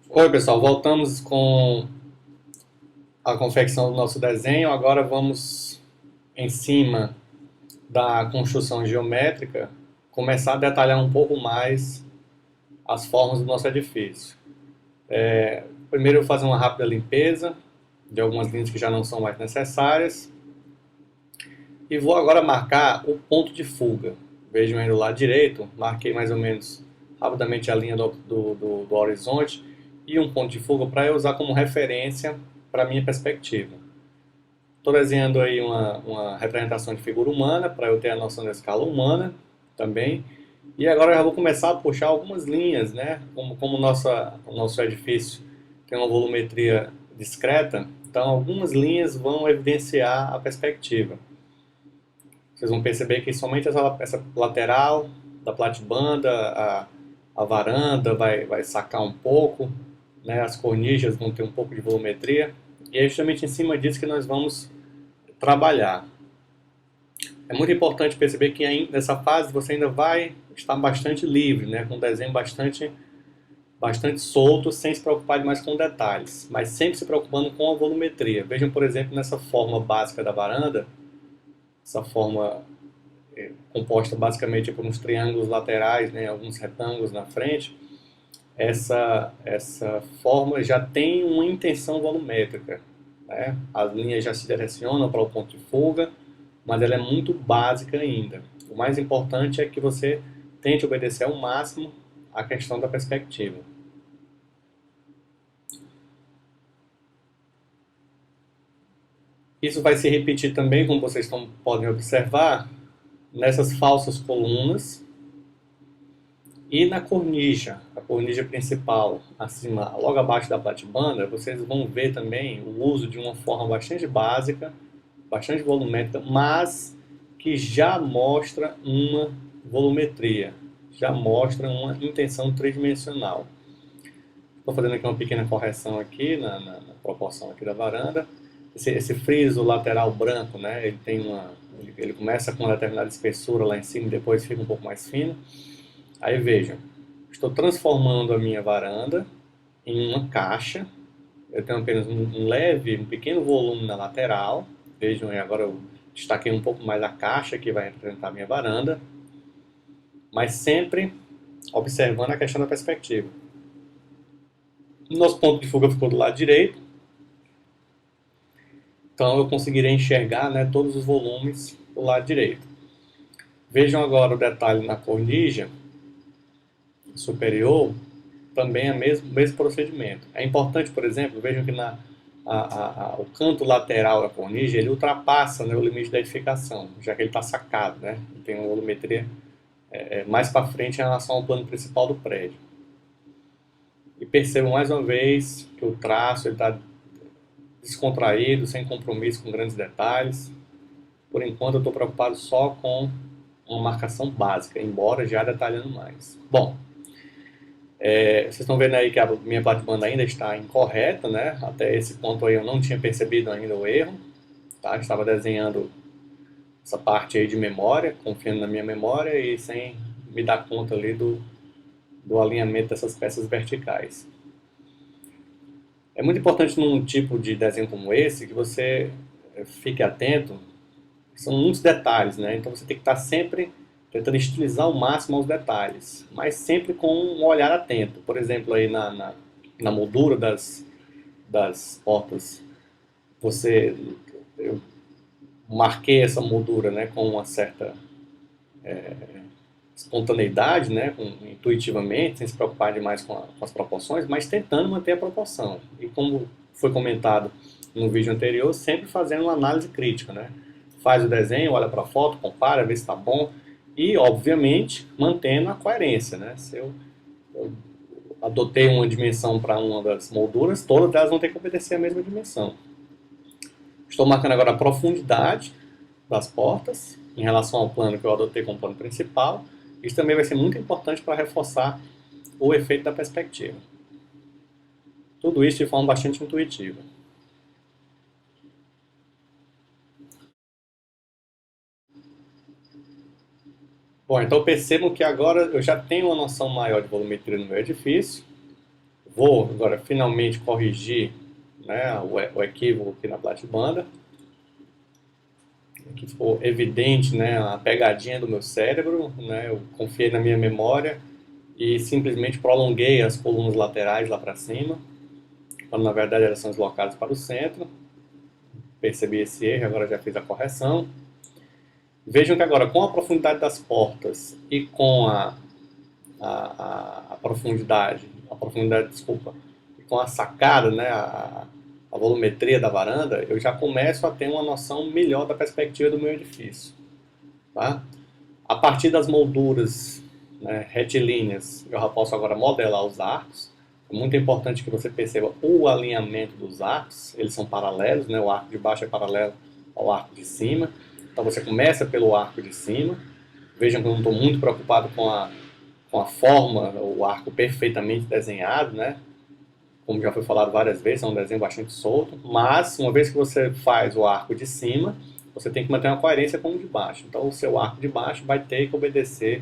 Oi, pessoal, voltamos com a confecção do nosso desenho. Agora vamos, em cima da construção geométrica, começar a detalhar um pouco mais as formas do nosso edifício. Primeiro, eu vou fazer uma rápida limpeza de algumas linhas que já não são mais necessárias e vou agora marcar o ponto de fuga. Vejam aí do lado direito, marquei mais ou menos rapidamente a linha do horizonte e um ponto de fuga para eu usar como referência para a minha perspectiva. Estou desenhando aí uma representação de figura humana, para eu ter a noção da escala humana também. E agora eu já vou começar a puxar algumas linhas, né? Como o nosso edifício tem uma volumetria discreta, então algumas linhas vão evidenciar a perspectiva. Vocês vão perceber que somente essa lateral da platibanda, a varanda vai sacar um pouco, né? As cornijas vão ter um pouco de volumetria. E é justamente em cima disso que nós vamos trabalhar. É muito importante perceber que nessa fase você ainda vai estar bastante livre, né, com um desenho bastante solto, sem se preocupar demais com detalhes, mas sempre se preocupando com a volumetria. Vejam, por exemplo, nessa forma básica da varanda, essa forma composta basicamente por uns triângulos laterais, né, alguns retângulos na frente, essa forma já tem uma intenção volumétrica, né? As linhas já se direcionam para o ponto de fuga, mas ela é muito básica ainda. O mais importante é que você tente obedecer ao máximo a questão da perspectiva. Isso vai se repetir também, como vocês podem observar, nessas falsas colunas e na cornija, a cornija principal, acima, logo abaixo da platibanda, vocês vão ver também o uso de uma forma bastante básica, bastante volumétrica, mas que já mostra uma volumetria, já mostra uma intenção tridimensional. Estou fazendo aqui uma pequena correção aqui na proporção aqui da varanda. Esse friso lateral branco, né, ele começa com uma determinada espessura lá em cima e depois fica um pouco mais fino. Aí vejam, estou transformando a minha varanda em uma caixa. Eu tenho apenas um pequeno volume na lateral. Vejam aí, agora eu destaquei um pouco mais a caixa que vai representar a minha varanda, mas sempre observando a questão da perspectiva. O nosso ponto de fuga ficou do lado direito, então eu conseguirei enxergar, né, todos os volumes do lado direito. Vejam agora o detalhe na cornija superior, também é o mesmo procedimento. É importante, por exemplo, vejam que o canto lateral da cornija ele ultrapassa, né, o limite da edificação, já que ele está sacado, né? Ele tem uma volumetria mais para frente em relação ao plano principal do prédio. E percebam mais uma vez que o traço está descontraído, sem compromisso com grandes detalhes. Por enquanto eu estou preocupado só com uma marcação básica, embora já detalhando mais. Bom, vocês estão vendo aí que a minha platibanda ainda está incorreta, né? Até esse ponto aí eu não tinha percebido ainda o erro, tá? Estava desenhando essa parte aí de memória, confiando na minha memória e sem me dar conta ali do alinhamento dessas peças verticais. É muito importante num tipo de desenho como esse que você fique atento, são muitos detalhes, né? Então você tem que estar sempre tentando estilizar ao máximo os detalhes, mas sempre com um olhar atento. Por exemplo, aí na moldura das portas, eu marquei essa moldura, né, com uma certa espontaneidade, né, intuitivamente, sem se preocupar demais com as proporções, mas tentando manter a proporção. E como foi comentado no vídeo anterior, sempre fazendo uma análise crítica, né? Faz o desenho, olha para a foto, compara, vê se está bom e, obviamente, mantendo a coerência, né? Se eu adotei uma dimensão para uma das molduras, todas elas vão ter que obedecer a mesma dimensão. Estou marcando agora a profundidade das portas em relação ao plano que eu adotei como plano principal. Isso também vai ser muito importante para reforçar o efeito da perspectiva. Tudo isso de forma bastante intuitiva. Bom, então percebam que agora eu já tenho uma noção maior de volumetria no meu edifício. Vou agora finalmente corrigir, né, o equívoco aqui na platibanda. Aqui ficou evidente, né, a pegadinha do meu cérebro, né, eu confiei na minha memória e simplesmente prolonguei as colunas laterais lá para cima, quando na verdade elas são deslocadas para o centro. Percebi esse erro, agora já fiz a correção. Vejam que agora com a profundidade das portas e com a profundidade, desculpa, com a sacada, né, a volumetria da varanda, eu já começo a ter uma noção melhor da perspectiva do meu edifício. Tá? A partir das molduras, né, retilíneas, eu já posso agora modelar os arcos. É muito importante que você perceba o alinhamento dos arcos, eles são paralelos, né, o arco de baixo é paralelo ao arco de cima. Então você começa pelo arco de cima. Vejam que eu não estou muito preocupado com a forma, o arco perfeitamente desenhado, né? Como já foi falado várias vezes, é um desenho bastante solto, mas uma vez que você faz o arco de cima, você tem que manter uma coerência com o de baixo. Então o seu arco de baixo vai ter que obedecer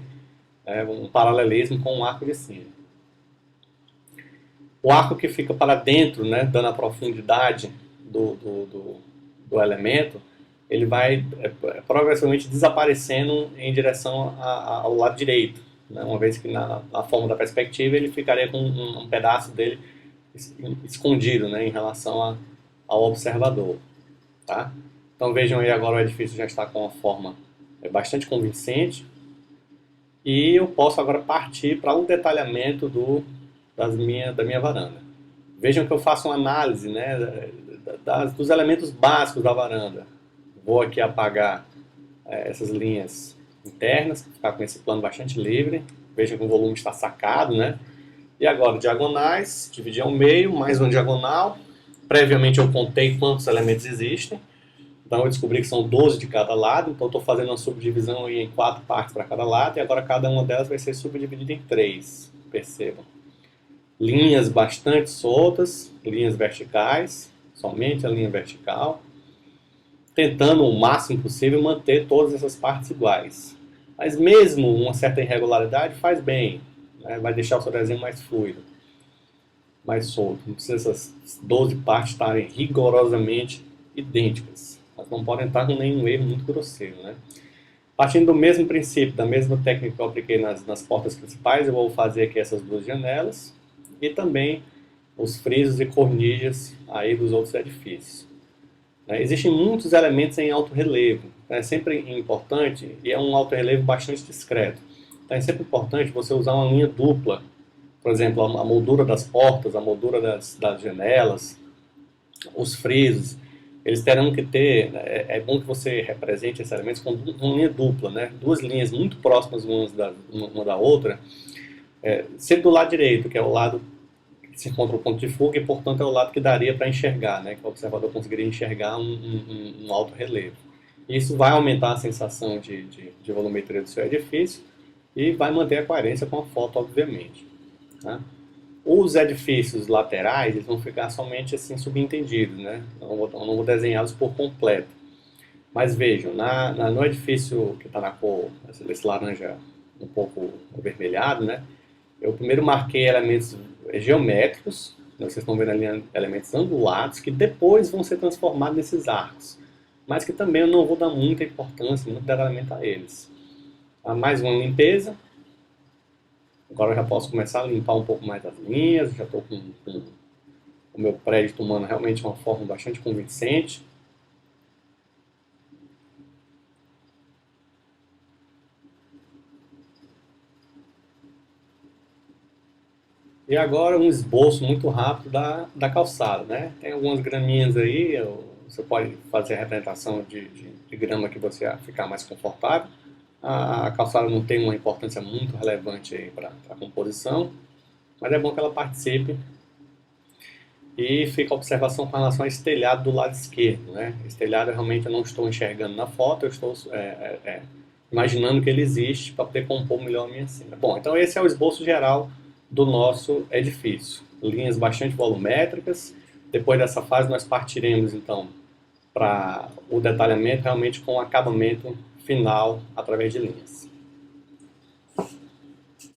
um paralelismo com o arco de cima. O arco que fica para dentro, né, dando a profundidade do elemento, ele vai progressivamente desaparecendo em direção ao lado direito, né? Uma vez que na forma da perspectiva ele ficaria com um pedaço dele escondido, né, em relação ao observador. Tá? Então vejam aí agora o edifício já está com uma forma bastante convincente e eu posso agora partir para um detalhamento da minha varanda. Vejam que eu faço uma análise, né, dos elementos básicos da varanda. Vou aqui apagar essas linhas internas, ficar com esse plano bastante livre. Vejam que o volume está sacado, né? E agora, diagonais, dividir ao meio, mais uma diagonal. Previamente eu contei quantos elementos existem. Então eu descobri que são 12 de cada lado, então estou fazendo uma subdivisão em 4 partes para cada lado, e agora cada uma delas vai ser subdividida em 3, percebam. Linhas bastante soltas, linhas verticais, somente a linha vertical, tentando o máximo possível manter todas essas partes iguais. Mas mesmo uma certa irregularidade faz bem, né? Vai deixar o seu desenho mais fluido, mais solto. Não precisa essas 12 partes estarem rigorosamente idênticas. Elas não podem estar com nenhum erro muito grosseiro, né? Partindo do mesmo princípio, da mesma técnica que eu apliquei nas portas principais, eu vou fazer aqui essas 2 janelas e também os frisos e cornichas aí dos outros edifícios. Existem muitos elementos em alto relevo, é sempre importante, e é um alto relevo bastante discreto. Então é sempre importante você usar uma linha dupla, por exemplo, a moldura das portas, a moldura das janelas, os frisos, eles terão que ter, é bom que você represente esses elementos com uma linha dupla, né? 2 linhas muito próximas uma da outra, sempre do lado direito, que é o lado que se encontra o ponto de fuga e, portanto, é o lado que daria para enxergar, né? Que o observador conseguiria enxergar um alto relevo. Isso vai aumentar a sensação de volumetria do seu edifício e vai manter a coerência com a foto, obviamente. Tá? Os edifícios laterais eles vão ficar somente assim subentendidos, né? Eu não vou desenhá-los por completo. Mas vejam, no edifício que está na cor, esse laranja um pouco avermelhado, né? Eu primeiro marquei elementos geométricos, né? Vocês estão vendo ali elementos angulados, que depois vão ser transformados nesses arcos, mas que também eu não vou dar muita importância, muito detalhamento a eles. Mais uma limpeza. Agora eu já posso começar a limpar um pouco mais as linhas, já estou com o meu prédio tomando realmente uma forma bastante convincente. E agora um esboço muito rápido da calçada, né? Tem algumas graminhas aí, você pode fazer a representação de grama que você ficar mais confortável. A calçada não tem uma importância muito relevante aí para a composição, mas é bom que ela participe. E fica a observação com relação ao telhado do lado esquerdo, né? Esse telhado realmente eu não estou enxergando na foto, eu estou imaginando que ele existe para poder compor melhor a minha cena. Bom, então esse é o esboço geral do nosso edifício. Linhas bastante volumétricas. Depois dessa fase nós partiremos então para o detalhamento realmente com o acabamento final através de linhas.